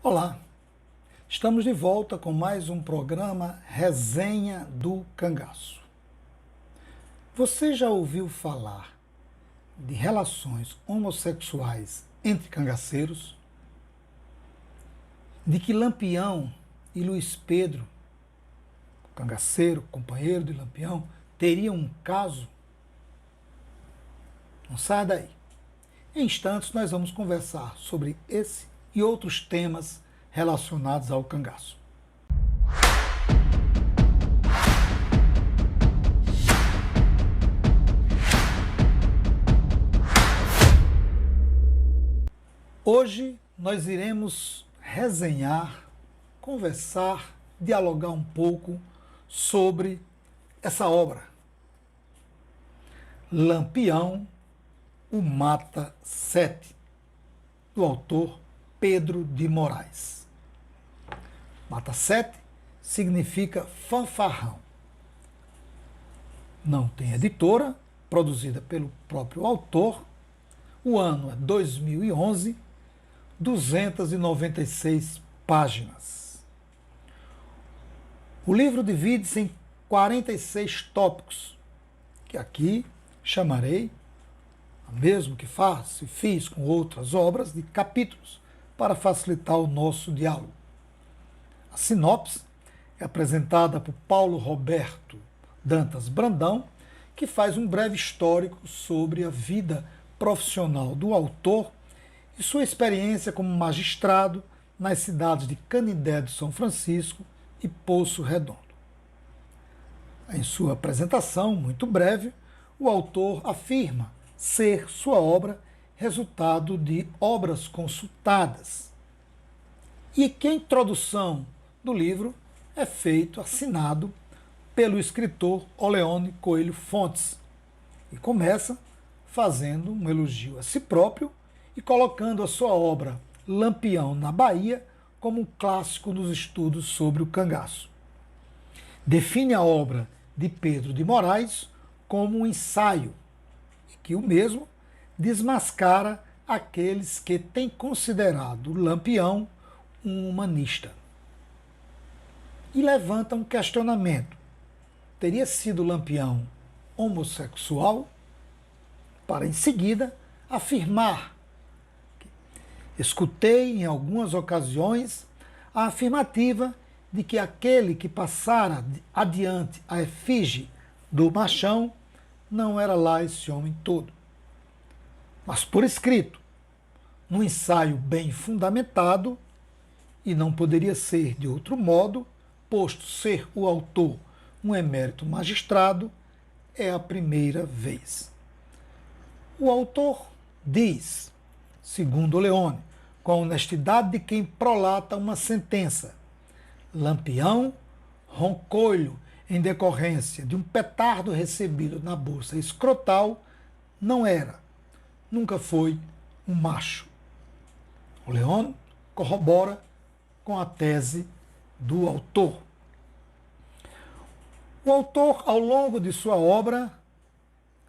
Olá, estamos de volta com mais um programa Resenha do Cangaço. Você já ouviu falar de relações homossexuais entre cangaceiros? De que Lampião e Luiz Pedro, o cangaceiro, companheiro de Lampião, teriam um caso? Não saia daí. Em instantes nós vamos conversar sobre esse e outros temas relacionados ao cangaço. Hoje nós iremos resenhar, conversar, dialogar um pouco sobre essa obra. Lampião, o Mata 7, do autor Pedro de Moraes. Mata 7 significa fanfarrão. Não tem editora, produzida pelo próprio autor. O ano é 2011, 296 páginas. O livro divide-se em 46 tópicos, que aqui chamarei, mesmo que faço e fiz com outras obras, de capítulos, para facilitar o nosso diálogo. A sinopse é apresentada por Paulo Roberto Dantas Brandão, que faz um breve histórico sobre a vida profissional do autor e sua experiência como magistrado nas cidades de Canindé do São Francisco e Poço Redondo. Em sua apresentação, muito breve, o autor afirma ser sua obra resultado de obras consultadas e que a introdução do livro é assinado pelo escritor Oleone Coelho Fontes e começa fazendo um elogio a si próprio e colocando a sua obra Lampião na Bahia como um clássico dos estudos sobre o cangaço. Define a obra de Pedro de Moraes como um ensaio, e que o mesmo desmascara aqueles que têm considerado Lampião um humanista. E levanta um questionamento. Teria sido Lampião homossexual? Para em seguida afirmar que escutei em algumas ocasiões a afirmativa de que aquele que passara adiante a efígie do machão não era lá esse homem todo. Mas por escrito, num ensaio bem fundamentado, e não poderia ser de outro modo, posto ser o autor um emérito magistrado, é a primeira vez. O autor diz, segundo Leone, com a honestidade de quem prolata uma sentença: Lampião roncou-lhe em decorrência de um petardo recebido na bolsa escrotal, não era, nunca foi um macho. O Leone corrobora com a tese do autor. O autor, ao longo de sua obra,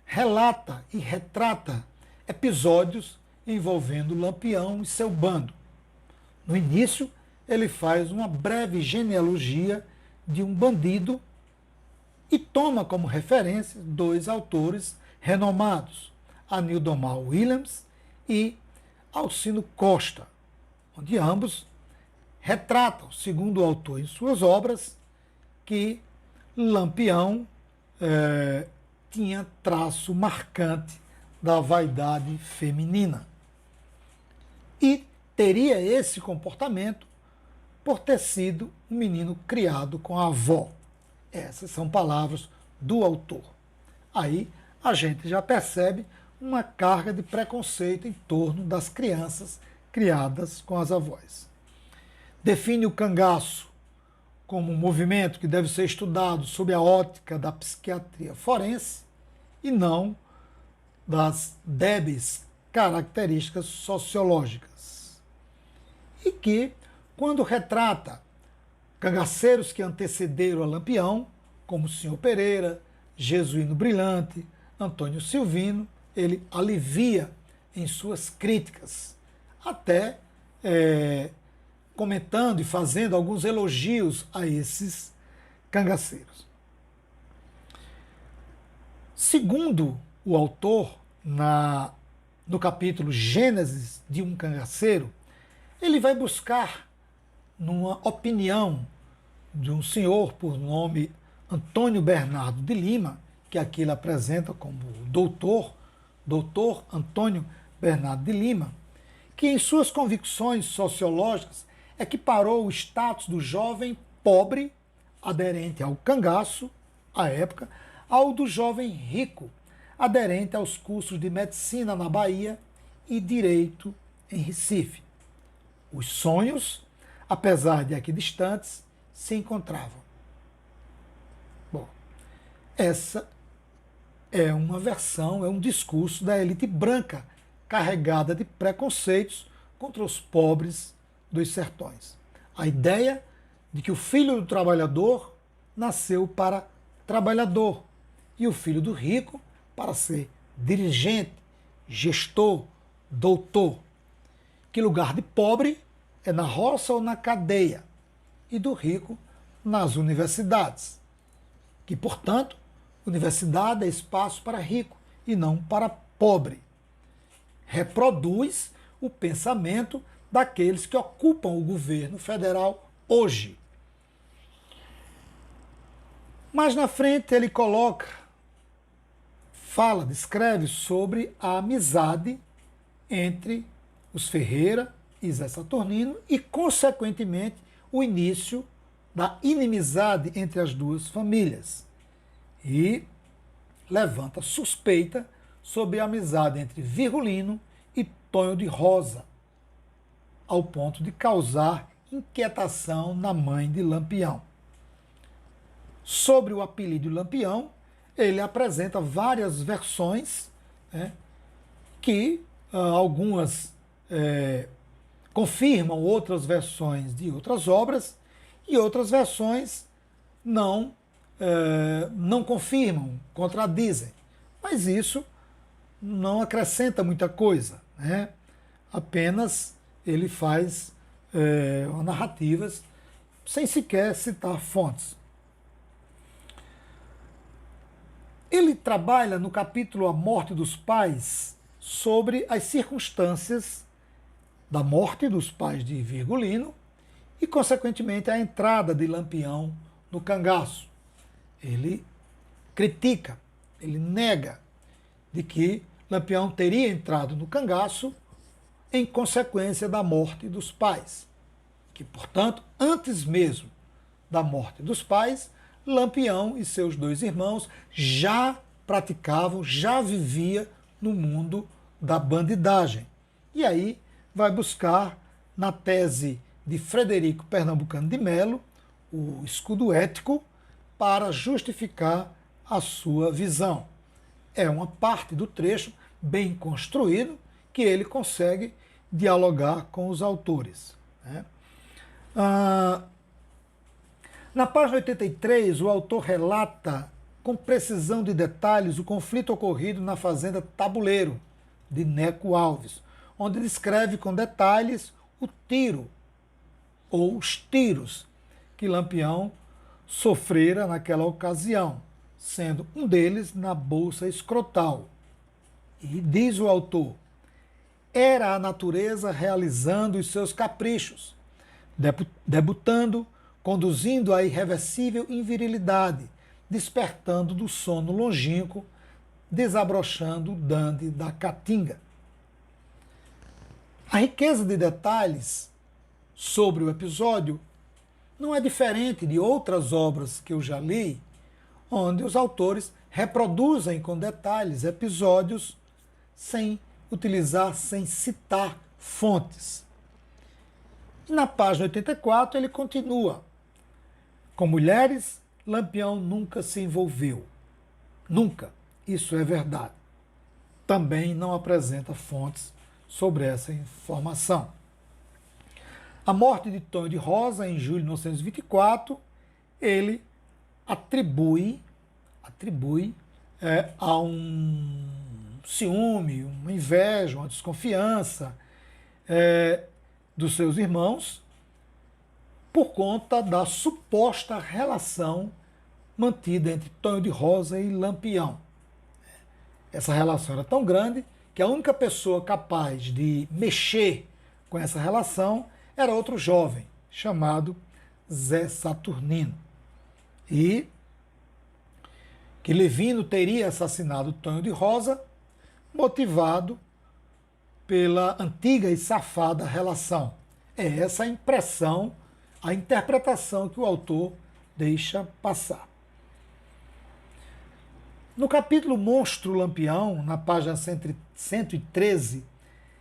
relata e retrata episódios envolvendo Lampião e seu bando. No início, ele faz uma breve genealogia de um bandido e toma como referência dois autores renomados, Anildomar Williams e Alcino Costa, onde ambos retratam, segundo o autor em suas obras, que Lampião tinha traço marcante da vaidade feminina. E teria esse comportamento por ter sido um menino criado com a avó. Essas são palavras do autor. Aí a gente já percebe uma carga de preconceito em torno das crianças criadas com as avós. Define o cangaço como um movimento que deve ser estudado sob a ótica da psiquiatria forense e não das débeis características sociológicas. E que, quando retrata cangaceiros que antecederam a Lampião, como o Sr. Pereira, Jesuíno Brilhante, Antônio Silvino, ele alivia em suas críticas, até comentando e fazendo alguns elogios a esses cangaceiros. Segundo o autor, no capítulo Gênesis de um cangaceiro, ele vai buscar numa opinião de um senhor por nome Antônio Bernardo de Lima, que aqui ele apresenta como doutor Antônio Bernardo de Lima, que em suas convicções sociológicas equiparou o status do jovem pobre, aderente ao cangaço, à época, ao do jovem rico, aderente aos cursos de medicina na Bahia e direito em Recife. Os sonhos, apesar de aqui distantes, se encontravam. Bom, essa é uma versão, é um discurso da elite branca carregada de preconceitos contra os pobres dos sertões. A ideia de que o filho do trabalhador nasceu para trabalhador e o filho do rico para ser dirigente, gestor, doutor. Que lugar de pobre é na roça ou na cadeia e do rico nas universidades. Que, portanto, universidade é espaço para rico e não para pobre. Reproduz o pensamento daqueles que ocupam o governo federal hoje. Mais na frente ele descreve sobre a amizade entre os Ferreira e Zé Saturnino e, consequentemente, o início da inimizade entre as duas famílias. E levanta suspeita sobre a amizade entre Virgulino e Tonho de Rosa, ao ponto de causar inquietação na mãe de Lampião. Sobre o apelido Lampião, ele apresenta várias versões, que algumas confirmam outras versões de outras obras e outras versões não confirmam, contradizem. Mas isso não acrescenta muita coisa, Apenas ele faz narrativas sem sequer citar fontes. Ele trabalha no capítulo A Morte dos Pais sobre as circunstâncias da morte dos pais de Virgulino e, consequentemente, a entrada de Lampião no cangaço. Ele critica, ele nega de que Lampião teria entrado no cangaço em consequência da morte dos pais. Que, portanto, antes mesmo da morte dos pais, Lampião e seus dois irmãos já praticavam, já vivia no mundo da bandidagem. E aí vai buscar na tese de Frederico Pernambucano de Melo, o escudo ético, para justificar a sua visão. É uma parte do trecho bem construído que ele consegue dialogar com os autores. Na página 83, o autor relata com precisão de detalhes o conflito ocorrido na fazenda Tabuleiro, de Neco Alves, onde descreve com detalhes o tiro, ou os tiros, que Lampião sofrera naquela ocasião, sendo um deles na bolsa escrotal. E diz o autor, era a natureza realizando os seus caprichos, debutando, conduzindo à irreversível invirilidade, despertando do sono longínquo, desabrochando o dandy da caatinga. A riqueza de detalhes sobre o episódio não é diferente de outras obras que eu já li, onde os autores reproduzem com detalhes episódios sem citar fontes. E na página 84 ele continua. Com mulheres, Lampião nunca se envolveu. Nunca. Isso é verdade. Também não apresenta fontes sobre essa informação. A morte de Tonho de Rosa, em julho de 1924, ele atribui a um ciúme, uma inveja, uma desconfiança dos seus irmãos por conta da suposta relação mantida entre Tonho de Rosa e Lampião. Essa relação era tão grande que a única pessoa capaz de mexer com essa relação era outro jovem, chamado Zé Saturnino. E que Levino teria assassinado Tonho de Rosa, motivado pela antiga e safada relação. É essa a impressão, a interpretação que o autor deixa passar. No capítulo Monstro Lampião, na página 113,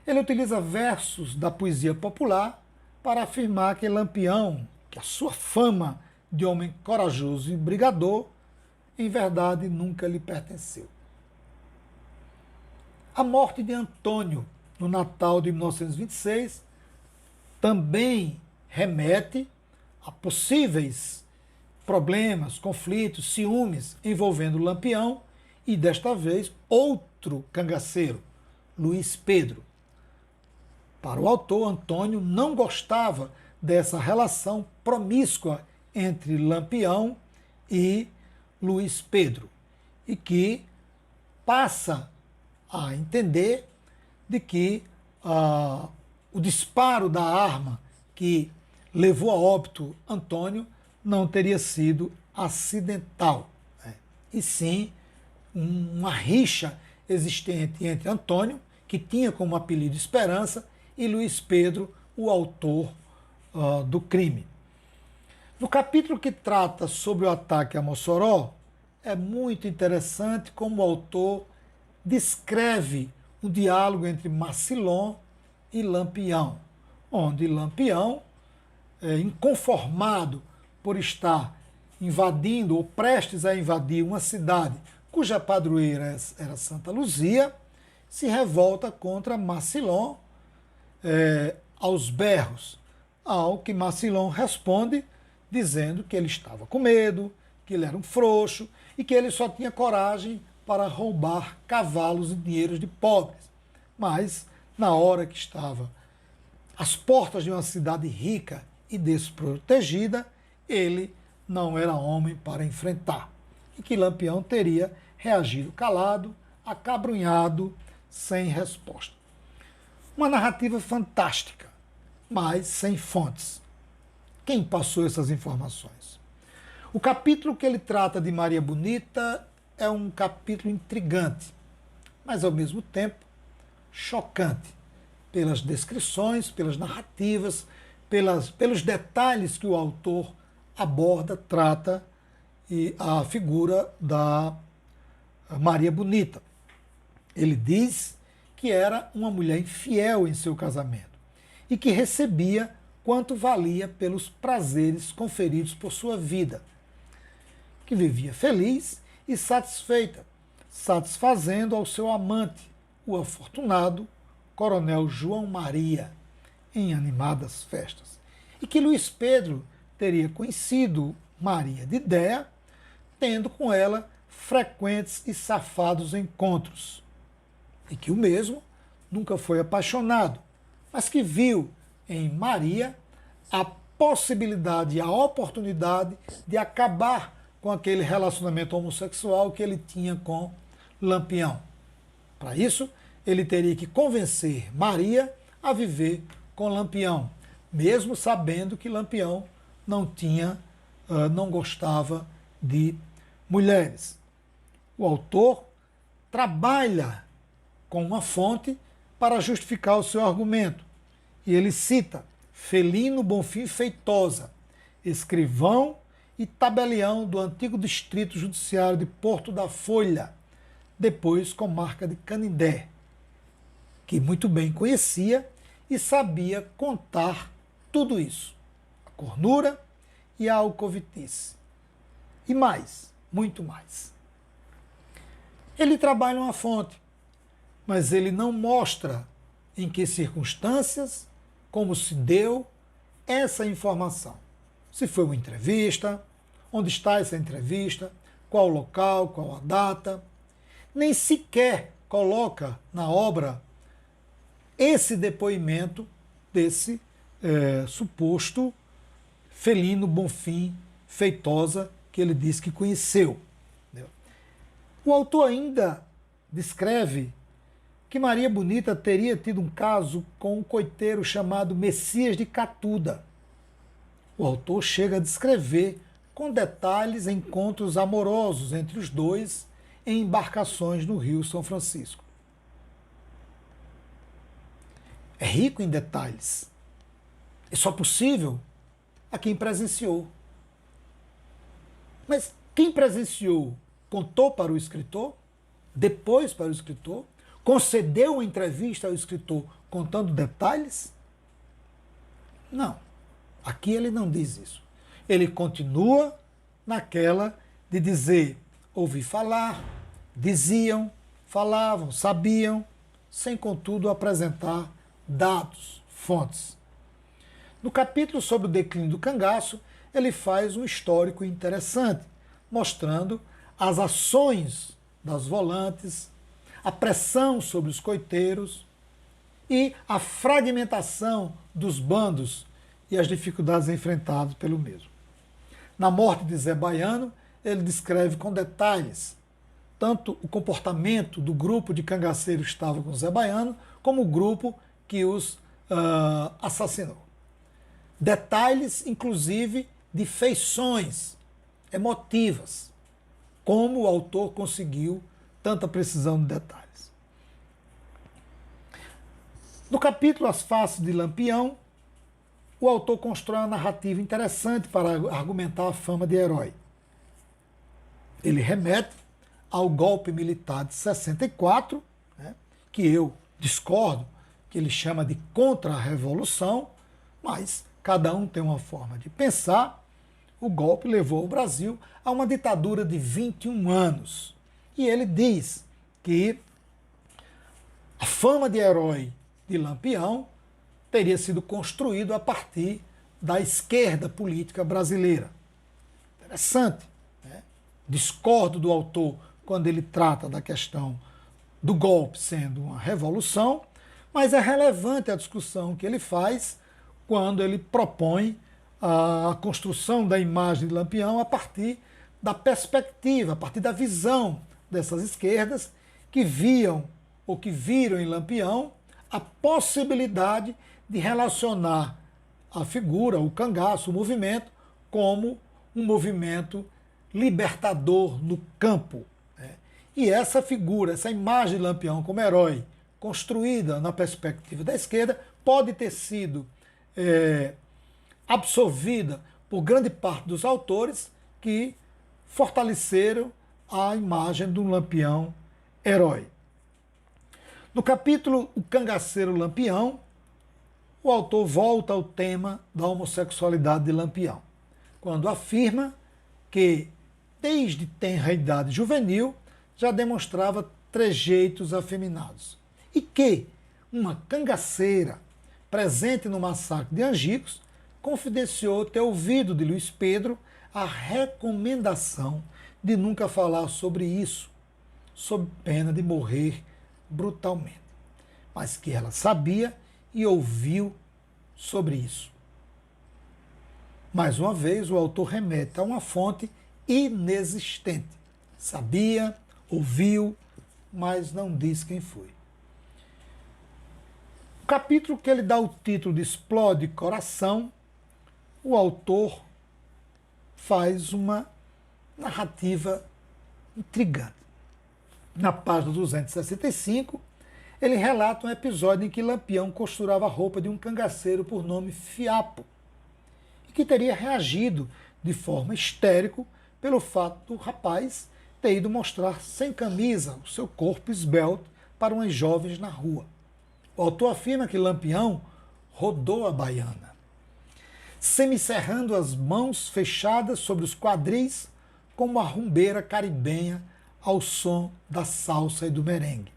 ele utiliza versos da poesia popular para afirmar que Lampião, que a sua fama de homem corajoso e brigador, em verdade nunca lhe pertenceu. A morte de Antônio, no Natal de 1926, também remete a possíveis problemas, conflitos, ciúmes envolvendo Lampião e, desta vez, outro cangaceiro, Luiz Pedro. Para o autor, Antônio não gostava dessa relação promíscua entre Lampião e Luiz Pedro, e que passa a entender de que o disparo da arma que levou a óbito Antônio não teria sido acidental, né? E sim uma rixa existente entre Antônio, que tinha como apelido Esperança, e Luiz Pedro, o autor do crime. No capítulo que trata sobre o ataque a Mossoró, é muito interessante como o autor descreve o diálogo entre Marcilhon e Lampião, onde Lampião, inconformado por estar invadindo ou prestes a invadir uma cidade cuja padroeira era Santa Luzia, se revolta contra Marcilhon aos berros, ao que Marcilhon responde dizendo que ele estava com medo, que ele era um frouxo e que ele só tinha coragem para roubar cavalos e dinheiros de pobres. Mas, na hora que estava às portas de uma cidade rica e desprotegida, ele não era homem para enfrentar. E que Lampião teria reagido calado, acabrunhado, sem resposta. Uma narrativa fantástica, mas sem fontes. Quem passou essas informações? O capítulo que ele trata de Maria Bonita é um capítulo intrigante, mas ao mesmo tempo chocante, pelas descrições, pelas narrativas, pelos detalhes que o autor aborda, trata e a figura da Maria Bonita. Ele diz que era uma mulher infiel em seu casamento e que recebia quanto valia pelos prazeres conferidos por sua vida, que vivia feliz e satisfeita, satisfazendo ao seu amante, o afortunado Coronel João Maria, em animadas festas, e que Luiz Pedro teria conhecido Maria de Déa, tendo com ela frequentes e safados encontros, e que o mesmo nunca foi apaixonado, mas que viu em Maria a possibilidade e a oportunidade de acabar com aquele relacionamento homossexual que ele tinha com Lampião. Para isso, ele teria que convencer Maria a viver com Lampião, mesmo sabendo que Lampião não gostava de mulheres. O autor trabalha com uma fonte para justificar o seu argumento. E ele cita Felino Bonfim Feitosa, escrivão e tabelião do antigo Distrito Judiciário de Porto da Folha, depois comarca de Canindé, que muito bem conhecia e sabia contar tudo isso, a cornura e a alcovitice. E mais, muito mais. Ele trabalha uma fonte, mas ele não mostra em que circunstâncias, como se deu essa informação. Se foi uma entrevista, onde está essa entrevista, qual o local, qual a data. Nem sequer coloca na obra esse depoimento desse suposto Felino, Bonfim, Feitosa, que ele diz que conheceu. O autor ainda descreve que Maria Bonita teria tido um caso com um coiteiro chamado Messias de Catuda. O autor chega a descrever com detalhes encontros amorosos entre os dois em embarcações no Rio São Francisco. É rico em detalhes. É só possível a quem presenciou. Mas quem presenciou contou para o escritor, depois para o escritor, concedeu uma entrevista ao escritor contando detalhes? Não. Aqui ele não diz isso. Ele continua naquela de dizer, ouvi falar, diziam, falavam, sabiam, sem contudo apresentar dados, fontes. No capítulo sobre o declínio do cangaço, ele faz um histórico interessante, mostrando as ações das volantes, a pressão sobre os coiteiros e a fragmentação dos bandos e as dificuldades enfrentadas pelo mesmo. Na morte de Zé Baiano, ele descreve com detalhes tanto o comportamento do grupo de cangaceiros que estava com Zé Baiano, como o grupo que os assassinou. Detalhes, inclusive, de feições emotivas, como o autor conseguiu tanta precisão de detalhes. No capítulo As Faces de Lampião, o autor constrói uma narrativa interessante para argumentar a fama de herói. Ele remete ao golpe militar de 64, né, que eu discordo, que ele chama de contra-revolução, mas cada um tem uma forma de pensar. O golpe levou o Brasil a uma ditadura de 21 anos. E ele diz que a fama de herói de Lampião teria sido construído a partir da esquerda política brasileira. Interessante, né? Discordo do autor quando ele trata da questão do golpe sendo uma revolução, mas é relevante a discussão que ele faz quando ele propõe a construção da imagem de Lampião a partir da perspectiva, a partir da visão dessas esquerdas que viam ou que viram em Lampião a possibilidade de relacionar a figura, o cangaço, o movimento, como um movimento libertador no campo. Né? E essa figura, essa imagem de Lampião como herói, construída na perspectiva da esquerda, pode ter sido absorvida por grande parte dos autores que fortaleceram a imagem do Lampião herói. No capítulo O Cangaceiro Lampião, o autor volta ao tema da homossexualidade de Lampião, quando afirma que, desde tenra idade juvenil, já demonstrava trejeitos afeminados e que uma cangaceira presente no massacre de Angicos confidenciou ter ouvido de Luiz Pedro a recomendação de nunca falar sobre isso, sob pena de morrer brutalmente, mas que ela sabia e ouviu sobre isso. Mais uma vez, o autor remete a uma fonte inexistente. Sabia, ouviu, mas não diz quem foi. O capítulo que ele dá o título de Explode Coração, o autor faz uma narrativa intrigante. Na página 265, ele relata um episódio em que Lampião costurava a roupa de um cangaceiro por nome Fiapo, e que teria reagido de forma histérica pelo fato do rapaz ter ido mostrar sem camisa o seu corpo esbelto para umas jovens na rua. O autor afirma que Lampião rodou a baiana, semicerrando as mãos fechadas sobre os quadris como uma rumbeira caribenha ao som da salsa e do merengue,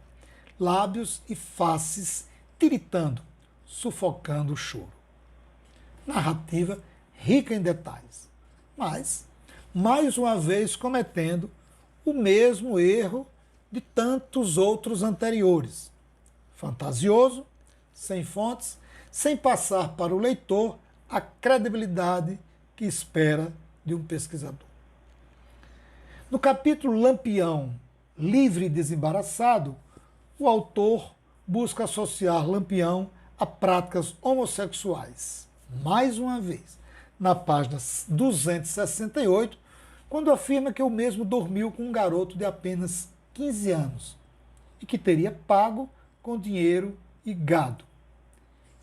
lábios e faces tiritando, sufocando o choro. Narrativa rica em detalhes, mas, mais uma vez, cometendo o mesmo erro de tantos outros anteriores. Fantasioso, sem fontes, sem passar para o leitor a credibilidade que espera de um pesquisador. No capítulo Lampião, livre e desembaraçado, o autor busca associar Lampião a práticas homossexuais. Mais uma vez, na página 268, quando afirma que o mesmo dormiu com um garoto de apenas 15 anos e que teria pago com dinheiro e gado.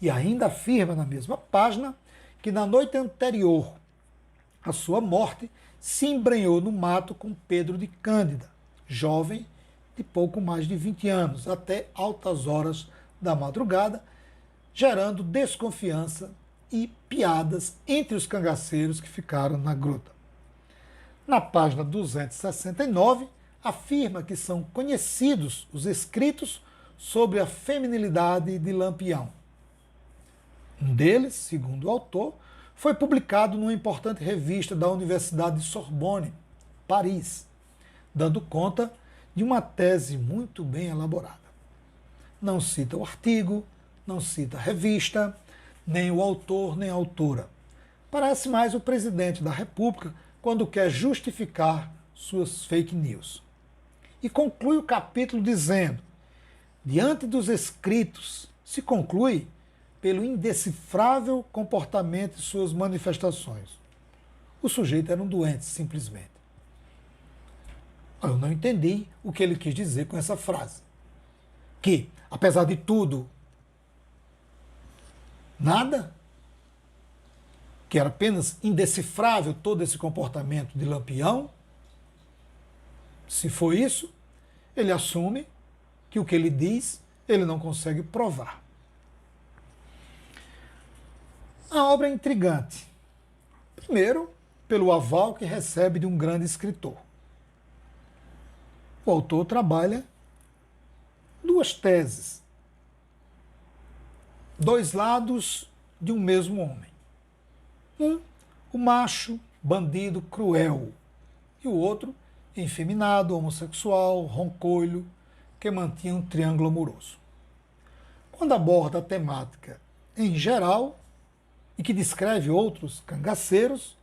E ainda afirma na mesma página que na noite anterior à sua morte se embrenhou no mato com Pedro de Cândida, jovem de pouco mais de 20 anos, até altas horas da madrugada, gerando desconfiança e piadas entre os cangaceiros que ficaram na gruta. Na página 269, afirma que são conhecidos os escritos sobre a feminilidade de Lampião. Um deles, segundo o autor, foi publicado numa importante revista da Universidade de Sorbonne, Paris, dando conta de uma tese muito bem elaborada. Não cita o artigo, não cita a revista, nem o autor nem a autora. Parece mais o presidente da República quando quer justificar suas fake news. E conclui o capítulo dizendo: diante dos escritos, se conclui pelo indecifrável comportamento de suas manifestações. O sujeito era um doente, simplesmente. Eu não entendi o que ele quis dizer com essa frase. Que, apesar de tudo, nada? Que era apenas indecifrável todo esse comportamento de Lampião? Se for isso, ele assume que o que ele diz, ele não consegue provar. A obra é intrigante. Primeiro, pelo aval que recebe de um grande escritor. O autor trabalha duas teses, dois lados de um mesmo homem. Um, o macho, bandido, cruel, e o outro, efeminado, homossexual, roncolho, que mantinha um triângulo amoroso. Quando aborda a temática em geral, e que descreve outros cangaceiros,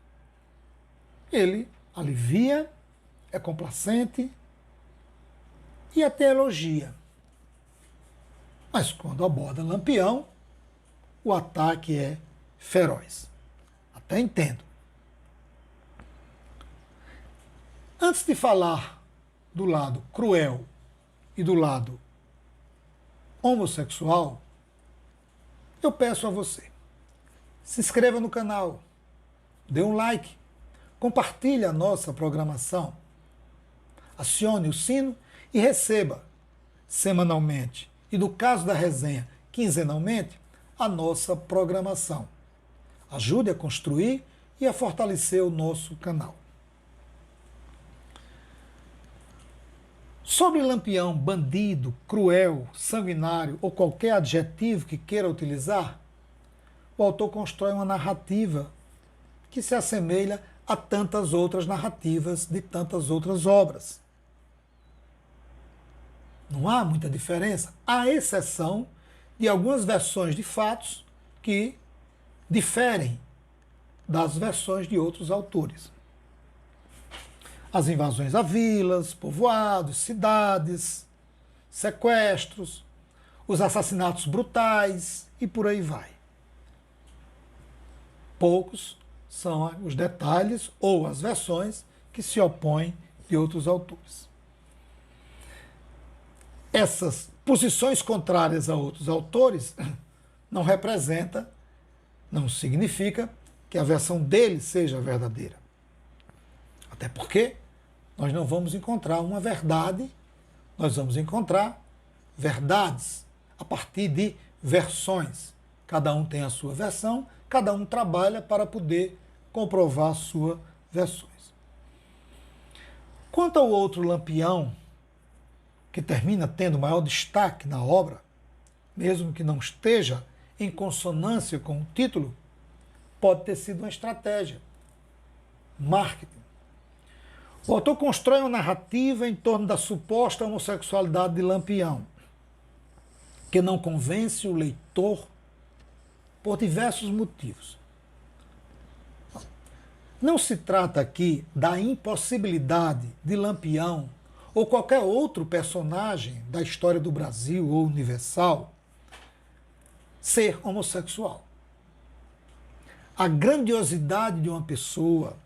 ele alivia, é complacente e até elogia. Mas quando aborda Lampião, o ataque é feroz. Até entendo. Antes de falar do lado cruel e do lado homossexual, eu peço a você: se inscreva no canal, dê um like, compartilhe a nossa programação, acione o sino e receba semanalmente, e no caso da resenha, quinzenalmente, a nossa programação. Ajude a construir e a fortalecer o nosso canal. Sobre Lampião, bandido, cruel, sanguinário ou qualquer adjetivo que queira utilizar, o autor constrói uma narrativa que se assemelha a tantas outras narrativas de tantas outras obras. Não há muita diferença, à exceção de algumas versões de fatos que diferem das versões de outros autores. As invasões a vilas, povoados, cidades, sequestros, os assassinatos brutais e por aí vai. Poucos são os detalhes ou as versões que se opõem de outros autores. Essas posições contrárias a outros autores não representa, não significa que a versão dele seja verdadeira. Até porque nós não vamos encontrar uma verdade, nós vamos encontrar verdades a partir de versões. Cada um tem a sua versão, cada um trabalha para poder comprovar as suas versões. Quanto ao outro Lampião, que termina tendo maior destaque na obra, mesmo que não esteja em consonância com o título, pode ter sido uma estratégia, marketing. O autor constrói uma narrativa em torno da suposta homossexualidade de Lampião, que não convence o leitor por diversos motivos. Não se trata aqui da impossibilidade de Lampião ou qualquer outro personagem da história do Brasil ou universal ser homossexual. A grandiosidade de uma pessoa,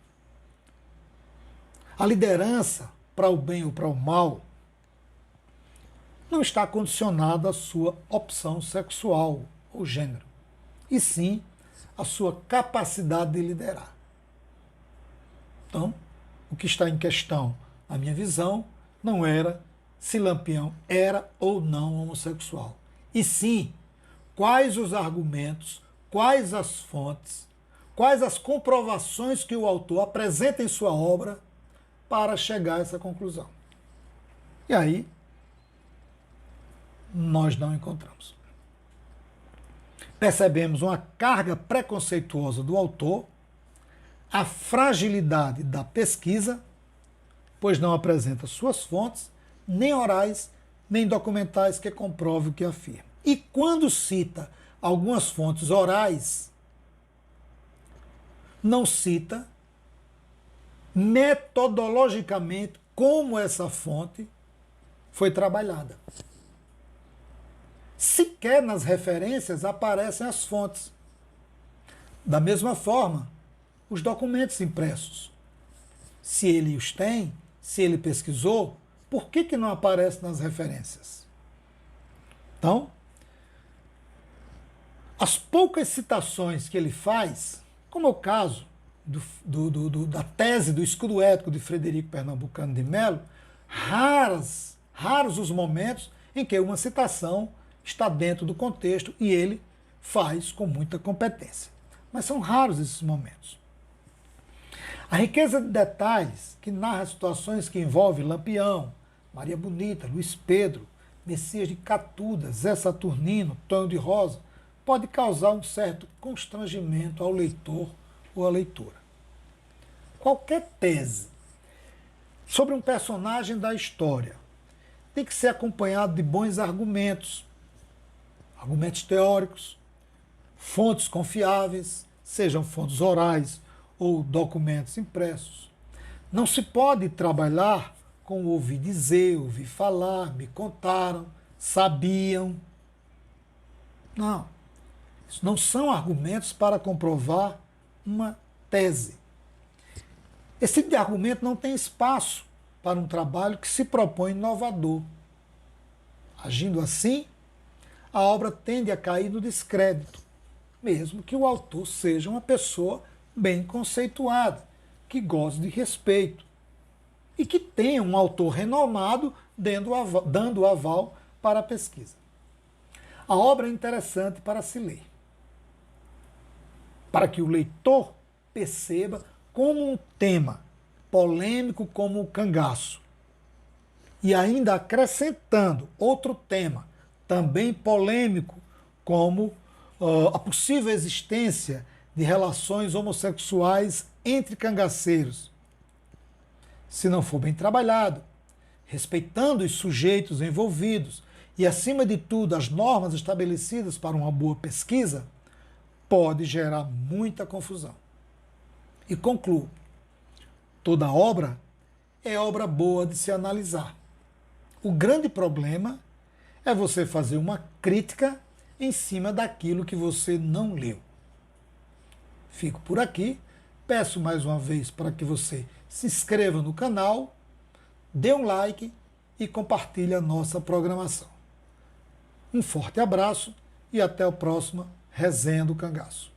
a liderança para o bem ou para o mal, não está condicionada à sua opção sexual ou gênero, e sim à sua capacidade de liderar. Então, o que está em questão, na minha visão, não era se Lampião era ou não homossexual, e sim quais os argumentos, quais as fontes, quais as comprovações que o autor apresenta em sua obra para chegar a essa conclusão. E aí, nós não encontramos. Percebemos uma carga preconceituosa do autor, a fragilidade da pesquisa, pois não apresenta suas fontes, nem orais, nem documentais que comprovem o que afirma. E quando cita algumas fontes orais, não cita metodologicamente como essa fonte foi trabalhada. Sequer nas referências aparecem as fontes. Da mesma forma, os documentos impressos. Se ele os tem, se ele pesquisou, por que não aparece nas referências? Então, as poucas citações que ele faz, como é o caso da tese do escudo ético de Frederico Pernambucano de Melo, raros os momentos em que uma citação está dentro do contexto e ele faz com muita competência. Mas são raros esses momentos. A riqueza de detalhes que narra situações que envolvem Lampião, Maria Bonita, Luiz Pedro, Messias de Catuda, Zé Saturnino, Tonho de Rosa, pode causar um certo constrangimento ao leitor ou à leitora. Qualquer tese sobre um personagem da história tem que ser acompanhado de bons argumentos, argumentos teóricos, fontes confiáveis, sejam fontes orais ou documentos impressos. Não se pode trabalhar com ouvi dizer, ouvi falar, me contaram, sabiam. Não. Isso não são argumentos para comprovar uma tese. Esse tipo de argumento não tem espaço para um trabalho que se propõe inovador. Agindo assim, a obra tende a cair no descrédito, mesmo que o autor seja uma pessoa bem conceituada, que goze de respeito e que tenha um autor renomado dando aval para a pesquisa. A obra é interessante para se ler, para que o leitor perceba como um tema polêmico como o cangaço, e ainda acrescentando outro tema também polêmico como a possível existência de relações homossexuais entre cangaceiros. Se não for bem trabalhado, respeitando os sujeitos envolvidos e, acima de tudo, as normas estabelecidas para uma boa pesquisa, pode gerar muita confusão. E concluo, toda obra é obra boa de se analisar. O grande problema é você fazer uma crítica em cima daquilo que você não leu. Fico por aqui, peço mais uma vez para que você se inscreva no canal, dê um like e compartilhe a nossa programação. Um forte abraço e até o próximo Resenha do Cangaço.